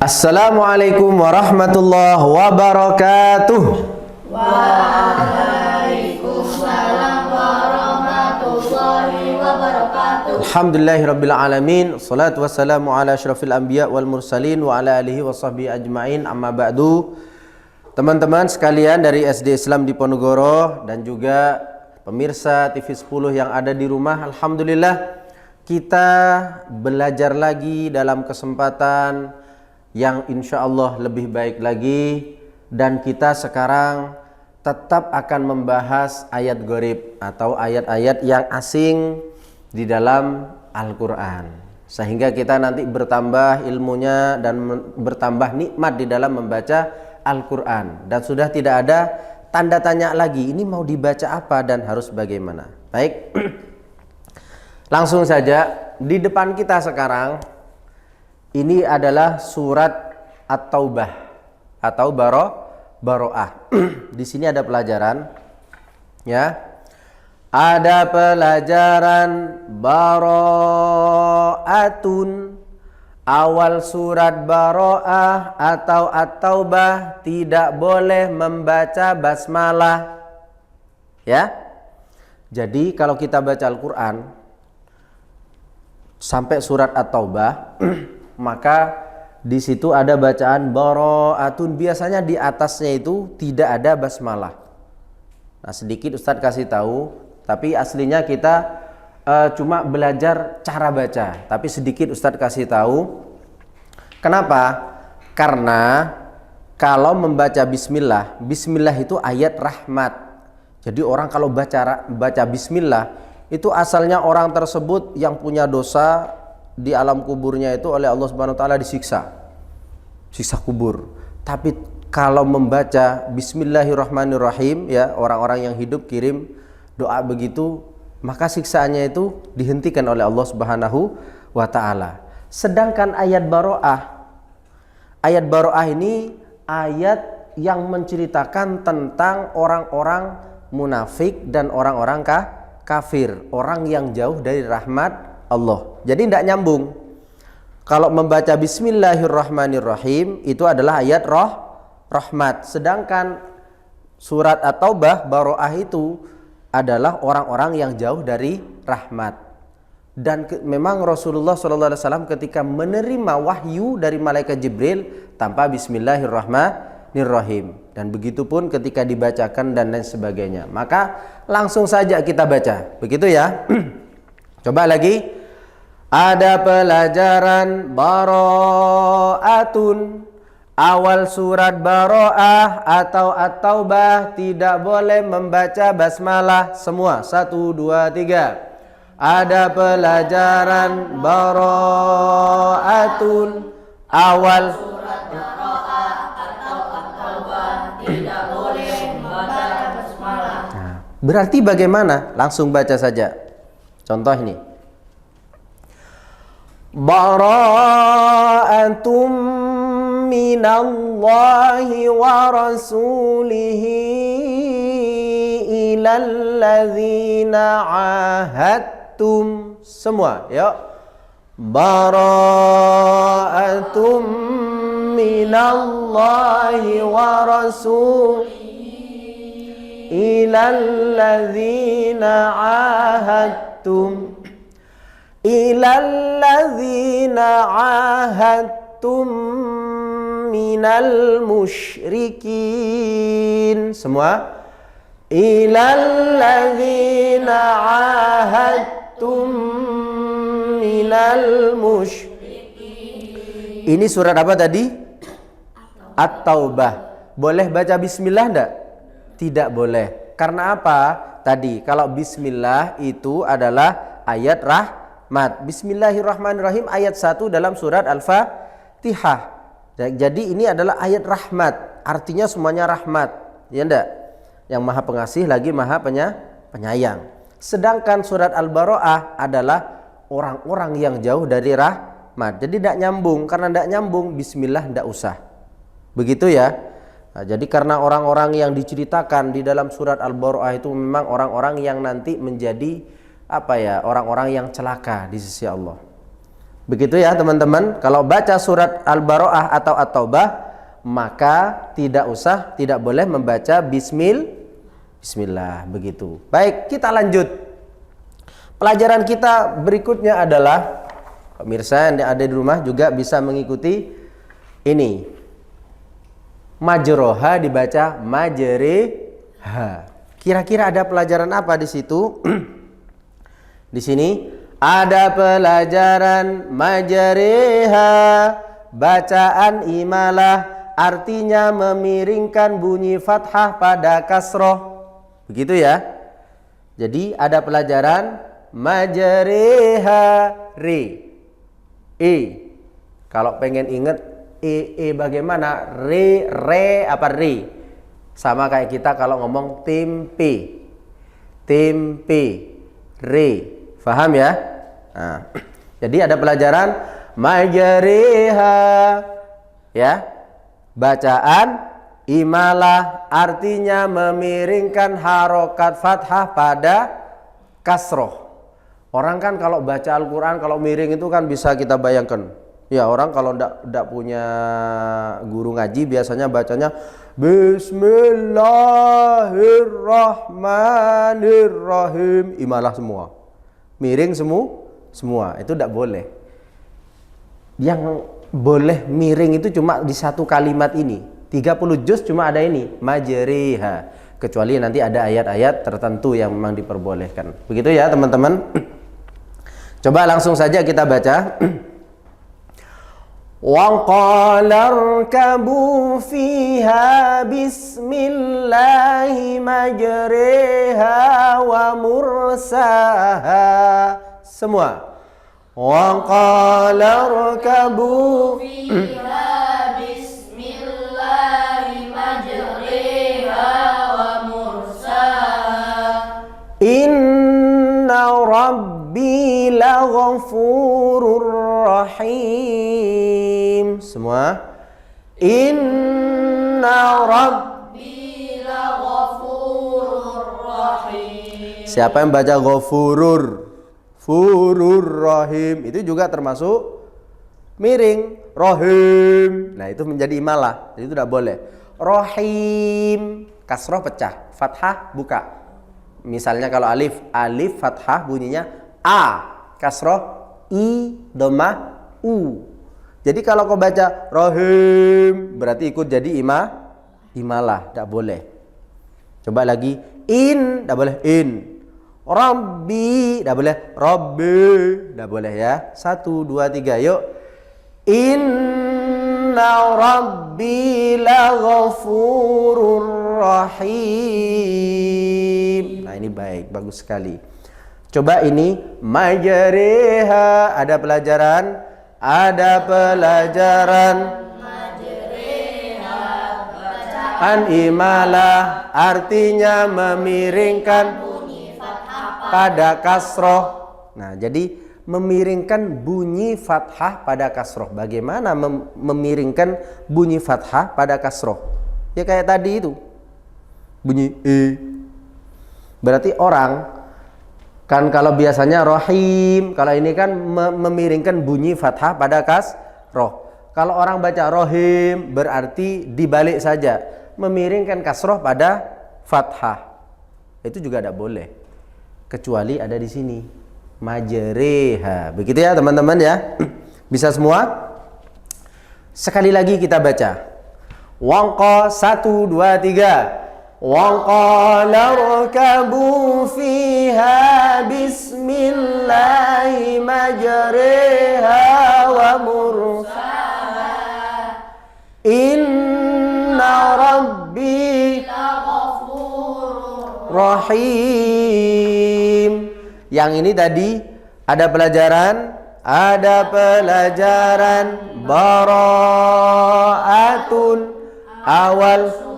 Assalamualaikum warahmatullahi wabarakatuh. Waalaikumsalam warahmatullahi wabarakatuh. Alhamdulillahirabbil alamin. Shalatu wassalamu ala asyrafil anbiya wal mursalin wa ala alihi washabbihi ajmain. Amma ba'du. Teman-teman sekalian dari SD Islam di Ponorogo dan juga pemirsa TV 10 yang ada di rumah, alhamdulillah kita belajar lagi dalam kesempatan yang insya Allah lebih baik lagi, dan kita sekarang tetap akan membahas ayat gharib atau ayat-ayat yang asing di dalam Al-Quran, sehingga kita nanti bertambah ilmunya dan bertambah nikmat di dalam membaca Al-Quran, dan sudah tidak ada tanda tanya lagi ini mau dibaca apa dan harus bagaimana. Baik, langsung saja di depan kita sekarang ini adalah surat At-Taubah atau Baro'ah. Di sini ada pelajaran, ya. Ada pelajaran Baro'atun. Awal surat Baro'ah atau At-Taubah tidak boleh membaca basmalah, ya. Jadi kalau kita baca Al-Quran sampai surat At-Taubah maka di situ ada bacaan Baro'atun. Biasanya di atasnya itu tidak ada basmalah. Nah, sedikit Ustadz kasih tahu, tapi aslinya kita cuma belajar cara baca. Tapi sedikit Ustadz kasih tahu. Kenapa? Karena kalau membaca Bismillah, Bismillah itu ayat rahmat. Jadi orang kalau baca Bismillah itu asalnya orang tersebut yang punya dosa di alam kuburnya itu oleh Allah Subhanahu wa taala siksa kubur. Tapi kalau membaca Bismillahirrahmanirrahim, ya, orang-orang yang hidup kirim doa begitu, maka siksaannya itu dihentikan oleh Allah Subhanahu wa taala. Sedangkan ayat Baro'ah ini ayat yang menceritakan tentang orang-orang munafik dan orang-orang kafir, orang yang jauh dari rahmat Allah. Jadi tidak nyambung. Kalau membaca Bismillahirrahmanirrahim itu adalah ayat rahmat. Sedangkan surat At-Taubah Baro'ah itu adalah orang-orang yang jauh dari rahmat. Dan memang Rasulullah SAW ketika menerima wahyu dari malaikat Jibril tanpa Bismillahirrahmanirrahim. Dan begitu pun ketika dibacakan dan lain sebagainya. Maka langsung saja kita baca. Begitu ya. Coba lagi. Ada pelajaran Baro'atun. Awal surat Baro'ah atau At-Taubah tidak boleh membaca basmalah. Semua 1, 2, 3. Ada pelajaran Baro'atun. Awal Surat Baro'ah atau At-Taubah tidak boleh membaca basmalah. Nah, berarti bagaimana? Langsung baca saja. Contoh ini. Bara'atum minallahi wa rasulihi ilal ladzina ahadtum. Semua, yuk. Bara'atum minallahi wa rasulihi ilal ladzina ahadtum. Ilal ladzina ahadtum minal musyrikin. Semua. Ilal ladzina ahadtum minal musyrikin. Ini surat apa tadi? At-Taubah. Boleh baca bismillah enggak? Tidak boleh. Karena apa? Tadi kalau bismillah itu adalah ayat Bismillahirrahmanirrahim ayat 1 dalam surat Al-Fatihah. Jadi ini adalah ayat rahmat. Artinya semuanya rahmat, ya enggak? Yang maha pengasih lagi maha penyayang. Sedangkan surat Al-Baro'ah adalah orang-orang yang jauh dari rahmat. Jadi tidak nyambung. Karena tidak nyambung, bismillah tidak usah. Begitu ya. Nah, jadi karena orang-orang yang diceritakan di dalam surat Al-Baro'ah itu memang orang-orang yang nanti menjadi orang-orang yang celaka di sisi Allah. Begitu ya teman-teman. Kalau baca surat Al-Bara'ah atau At-Taubah, maka tidak boleh membaca Bismillah. Begitu. Baik, kita lanjut. Pelajaran kita berikutnya adalah, pemirsa yang ada di rumah juga bisa mengikuti ini. Majroha dibaca majreha. Kira-kira ada pelajaran apa di situ? Di sini ada pelajaran majreha, bacaan imalah, artinya memiringkan bunyi fathah pada kasroh. Begitu ya. Jadi ada pelajaran majreha re. Kalau pengen inget bagaimana? Re apa re? Sama kayak kita kalau ngomong tempe, re. Faham ya? Nah, jadi ada pelajaran majreha, ya, bacaan imalah, artinya memiringkan harokat fathah pada kasroh. Orang kan kalau baca Al-Quran, kalau miring itu kan bisa kita bayangkan. Ya, orang kalau tidak punya guru ngaji biasanya bacanya Bismillahirrahmanirrahim. Imalah semua. Miring semua. Itu tidak boleh. Yang boleh miring itu cuma di satu kalimat ini. 30 juz cuma ada ini, majriha. Kecuali nanti ada ayat-ayat tertentu yang memang diperbolehkan. Begitu ya teman-teman. Coba langsung saja kita baca. Wa qala irkabu fiha bismillahi majriha wa mursaha. Semua. Wa qala irkabu fiha bismillahi majriha wa mursaha. Inna rabbi laghafurur rahim. Semua. Inna rabbi laghafurur rahim. Siapa yang baca ghafurur rahim itu juga termasuk miring. Rahim. Nah, itu menjadi imalah. Jadi itu tidak boleh. Rahim, kasroh pecah, fathah buka. Misalnya kalau alif fathah bunyinya a, kasroh i, dhammah u. Jadi kalau kau baca rahim berarti ikut jadi imalah, tidak boleh. Coba lagi, tidak boleh in. Rabbi, tidak boleh rabbi, tidak boleh ya. 1, 2, 3, yuk. Inna rabbi laghafurur rahim. Nah, ini baik, bagus sekali. Coba ini majriha, ada pelajaran bacaan imalah, artinya memiringkan pada kasroh. Nah, jadi memiringkan bunyi fathah pada kasroh. Bagaimana memiringkan bunyi fathah pada kasroh? Ya kayak tadi itu, bunyi berarti orang kan kalau biasanya rohim, kalau ini kan memiringkan bunyi fathah pada kasroh. Kalau orang baca rohim berarti dibalik saja, memiringkan kasroh pada fathah. Itu juga tidak boleh, kecuali ada di sini majriha. Begitu ya teman-teman ya. Bisa semua? Sekali lagi kita baca. Wangqa 1, 2, 3. Waqala rkabu fiha bismillahi majriha wa mursaha. Inna rabbi laghafurur rahim. Yang ini tadi ada pelajaran bara'atun awal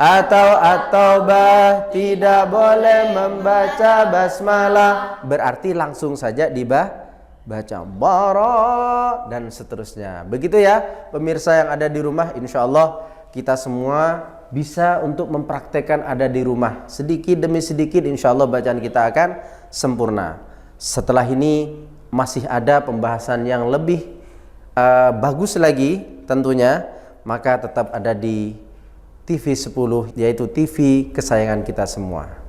atau at-taubah, tidak boleh membaca basmalah, berarti langsung saja dibaca bara dan seterusnya. Begitu ya pemirsa yang ada di rumah, insya Allah kita semua bisa untuk mempraktekkan ada di rumah. Sedikit demi sedikit insya Allah bacaan kita akan sempurna. Setelah ini masih ada pembahasan yang lebih bagus lagi tentunya, maka tetap ada di TV 10, yaitu TV kesayangan kita semua.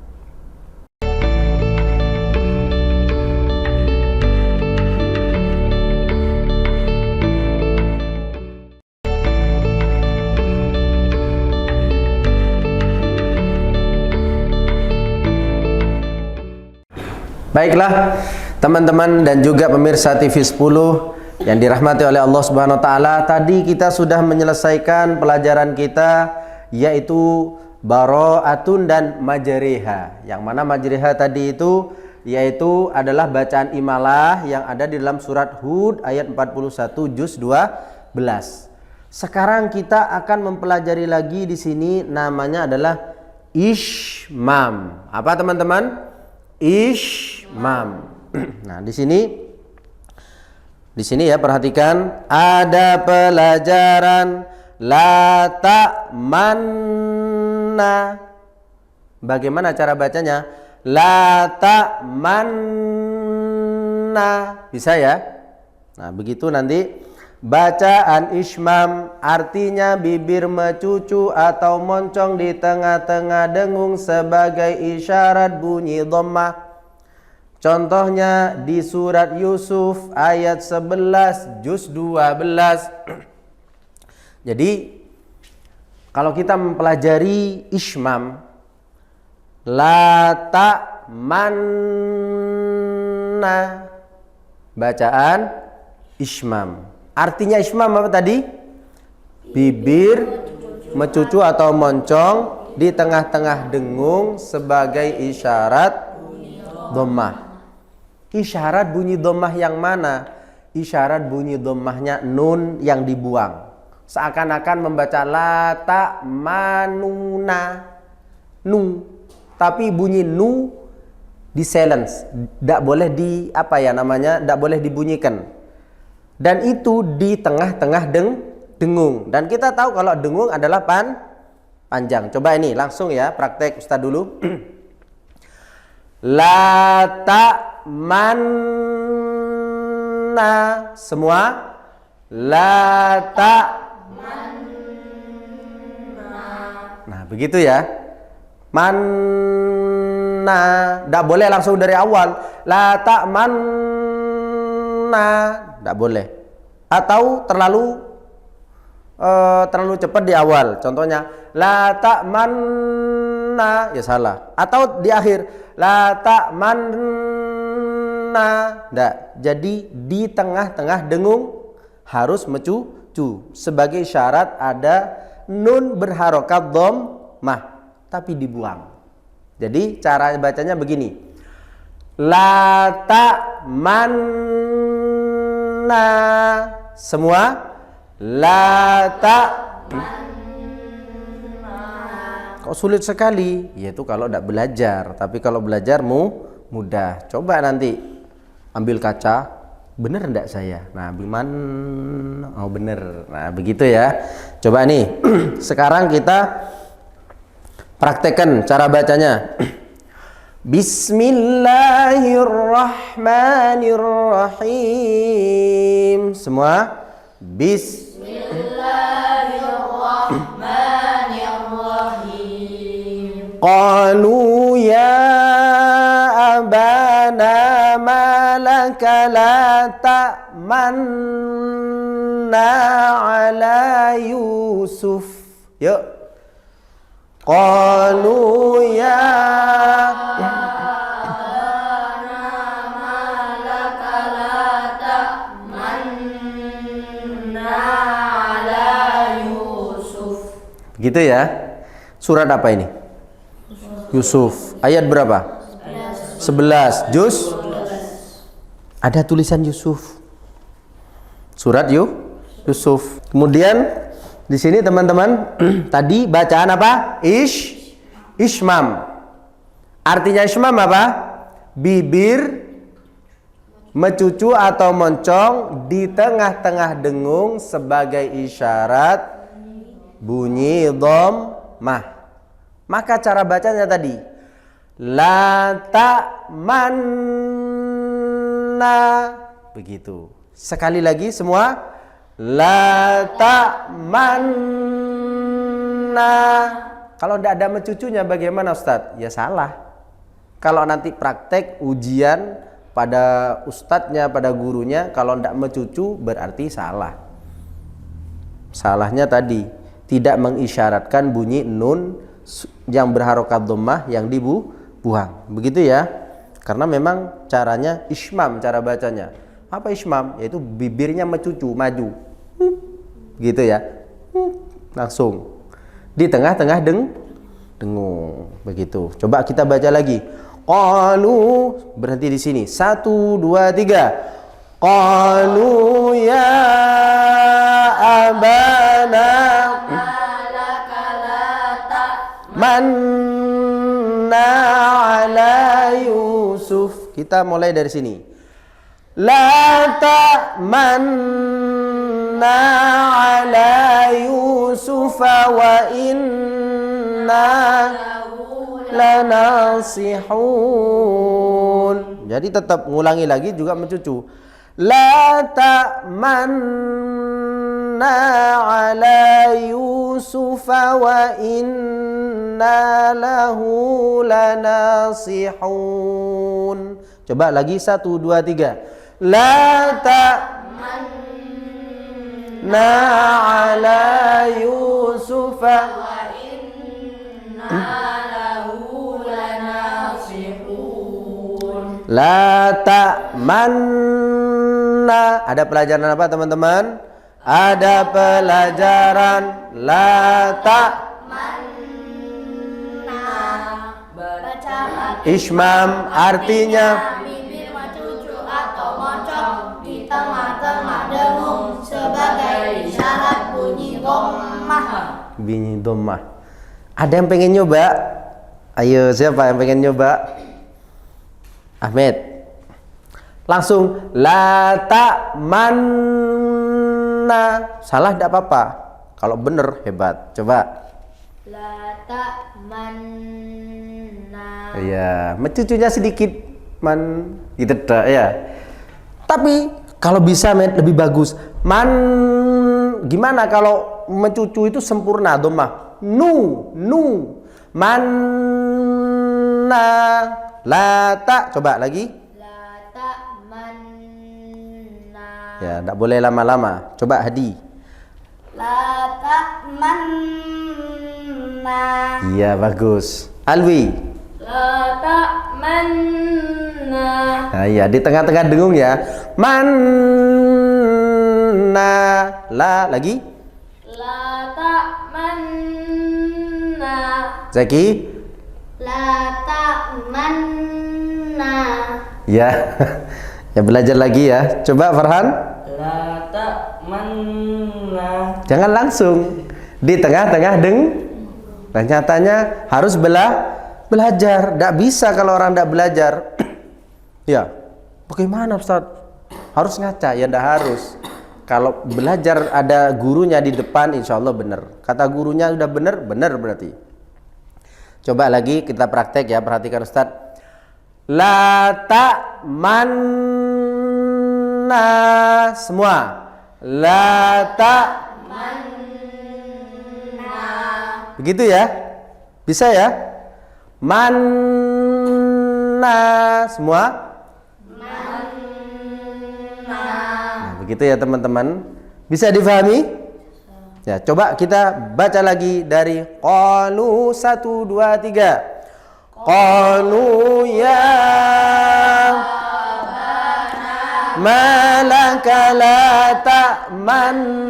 Baiklah teman-teman dan juga pemirsa TV 10 yang dirahmati oleh Allah Subhanahu wa taala, tadi kita sudah menyelesaikan pelajaran kita yaitu bara'atun dan majriha. Yang mana majriha tadi itu yaitu adalah bacaan imalah yang ada di dalam surat Hud ayat 41 juz 12. Sekarang kita akan mempelajari lagi di sini, namanya adalah ishmam. Apa teman-teman? Ishmam. Nah, di sini ya, perhatikan, ada pelajaran la ta'manna. Bagaimana cara bacanya? La ta'manna. Bisa ya? Nah, begitu nanti bacaan ishmam, artinya bibir mecucu atau moncong di tengah-tengah dengung sebagai isyarat bunyi dhammah. Contohnya di surat Yusuf ayat 11 juz 12. Jadi kalau kita mempelajari ishmam, la ta'manna, bacaan ishmam. Artinya ishmam apa tadi? Bibir mecucu atau moncong di tengah-tengah dengung sebagai isyarat dhammah. Isyarat bunyi dhammah yang mana? Isyarat bunyi dhammahnya nun yang dibuang. Seakan-akan membaca la ta'manuna, nu. Tapi bunyi nu di silence, tidak boleh di tidak boleh dibunyikan. Dan itu di tengah-tengah dengung. Dan kita tahu kalau dengung adalah panjang. Coba ini langsung ya, praktek Ustaz dulu. La ta'manna. Semua. La ta'manna. Nah, begitu ya. Manna. Tidak boleh langsung dari awal. La ta'manna. Tidak boleh. Atau terlalu cepat di awal. Contohnya la ta'manna, ya salah. Atau di akhir la ta'manna. Tidak. Jadi di tengah-tengah dengung harus mecucu. Sebagai syarat ada nun berharokat dhammah, tapi dibuang. Jadi cara bacanya begini. La ta'manna. Semua. La ta'manna. Kok sulit sekali? Yaitu kalau tidak belajar. Tapi kalau belajar mudah. Coba nanti ambil kaca, bener enggak saya? Nah, oh bener. Nah, begitu ya. Coba nih. Sekarang kita praktekkan cara bacanya. Bismillahirrahmanirrahim. Semua. Bismillahirrahmanirrahim. Qalu ya abana malaka la ta'manna ala Yusuf. Yuk. Qalu ya gitu ya. Surat apa ini? Yusuf. Ayat berapa? 11. Juz? Ada tulisan Yusuf. Surat Yusuf. Kemudian di sini teman-teman tadi bacaan apa? Ishmam. Artinya ishmam apa? Bibir mecucu atau moncong di tengah-tengah dengung sebagai isyarat bunyi dhammah. Maka cara bacanya tadi la ta'manna. Begitu. Sekali lagi semua. La ta'manna. Kalau tidak ada mencucunya bagaimana Ustadz? Ya salah. Kalau nanti praktek ujian pada ustadznya, pada gurunya, kalau tidak mencucu berarti salah. Salahnya tadi tidak mengisyaratkan bunyi nun yang berharokat dhammah yang dibuang. Begitu ya. Karena memang caranya ismam, cara bacanya. Apa ismam? Yaitu bibirnya mencucu, maju. Gitu ya. Langsung. Di tengah-tengah dengung. Begitu. Coba kita baca lagi. Qalu, berhenti di sini. 1 2 3. Qalu ya abana manna ala Yusuf. Kita mulai dari sini. La ta'manna ala Yusuf wa inna lanasihun. Jadi tetap ngulangi lagi juga mencucu. La ta'manna ala Yusuf wa inna lahu lanasihun. Coba lagi 1 2 3. La ta'manna ala Yusuf wa inna lahu lanasihun. La ta'manna. Ada pelajaran apa teman-teman? Ada pelajaran la ta'manna. Ismam artinya bibir mencucu atau moncong di tengah-tengah dengung sebagai isyarat bunyi dhammah. bunyi dhammah. Ada yang pengen nyoba? Ayo, siapa yang pengen nyoba? Ahmed. Langsung la ta'manna. Salah tidak apa-apa. Kalau bener hebat. Coba. La ta'manna. Iya, mencucunya sedikit man gitu ya. Tapi kalau bisa lebih bagus. Man, gimana kalau mencucu itu sempurna dhammah? Nu. Manna. La ta. Coba lagi. La ta'manna. Ya, tidak boleh lama-lama. Coba Hadi. La ta'manna. Iya, bagus. Alwi. La ta'manna. Nah, iya, di tengah-tengah dengung ya. Manna. La lagi. La ta'manna. Zaki. La ta'manna. Ya. Ya, belajar lagi ya. Coba Farhan. La ta'manna. Jangan langsung di tengah-tengah dan nyatanya harus belajar. Tidak bisa kalau orang tidak belajar. Ya, bagaimana Ustaz? Harus ngaca? Ya tidak harus. Kalau belajar ada gurunya di depan, insya Allah benar. Kata gurunya sudah benar berarti. Coba lagi kita praktek ya, perhatikan Ustaz. La ta'manna. Semua. La ta'manna. Begitu ya? Bisa ya? Manna. Semua? Nah, begitu ya teman-teman. Bisa difahami? Ya, coba kita baca lagi dari qalu 1 2 3. Qalu ya malaka la ta'manna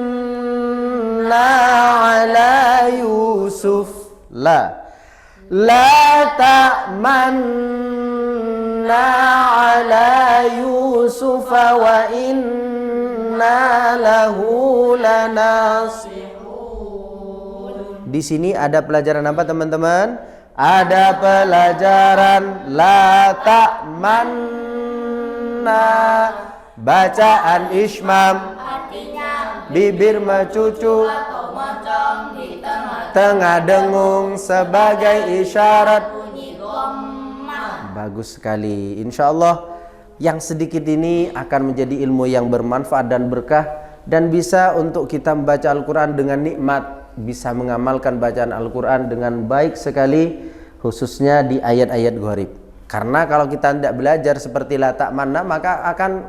ala Yusuf. La ta'manna ala Yusuf wa inna lahu lanasihun. Di sini ada pelajaran apa teman-teman? Ada pelajaran la ta'manna. Bacaan ismam Artinya bibir mencucu atau moncong di tengah dengung sebagai isyarat. bunyi dhammah. Bagus sekali. Insya Allah Yang sedikit ini akan menjadi ilmu yang bermanfaat dan berkah, dan bisa untuk kita membaca Al-Quran dengan nikmat, bisa mengamalkan bacaan Al-Quran dengan baik sekali, khususnya di ayat-ayat gharib. Karena kalau kita tidak belajar seperti la tak mana, maka akan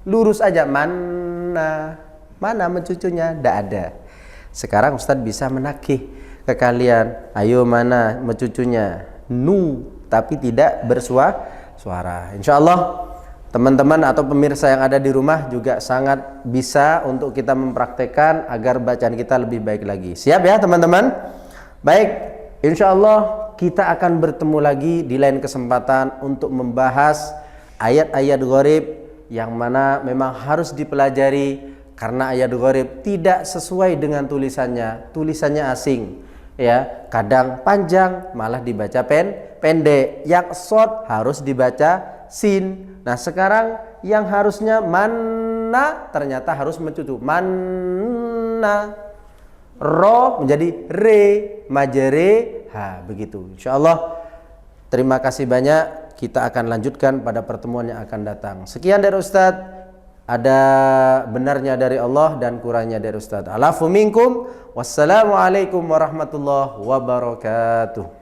lurus aja, mana mencucunya, tidak ada. Sekarang Ustadz bisa menagih ke kalian, ayo mana mencucunya, tapi tidak bersuara. Insya Allah teman-teman atau pemirsa yang ada di rumah juga sangat bisa untuk kita mempraktekkan agar bacaan kita lebih baik lagi. Siap ya teman-teman? Baik, insya Allah kita akan bertemu lagi di lain kesempatan untuk membahas ayat-ayat gharib yang mana memang harus dipelajari, karena ayat gharib tidak sesuai dengan tulisannya asing ya, kadang panjang malah dibaca pendek, yang short harus dibaca sin. Nah sekarang yang harusnya mana ternyata harus mencucu, mana, ro menjadi re, majere, begitu. Insya Allah terima kasih banyak, kita akan lanjutkan pada pertemuan yang akan datang. Sekian dari Ustadz, ada benarnya dari Allah dan kurangnya dari Ustadz. Alafu minkum, wassalamualaikum warahmatullahi wabarakatuh.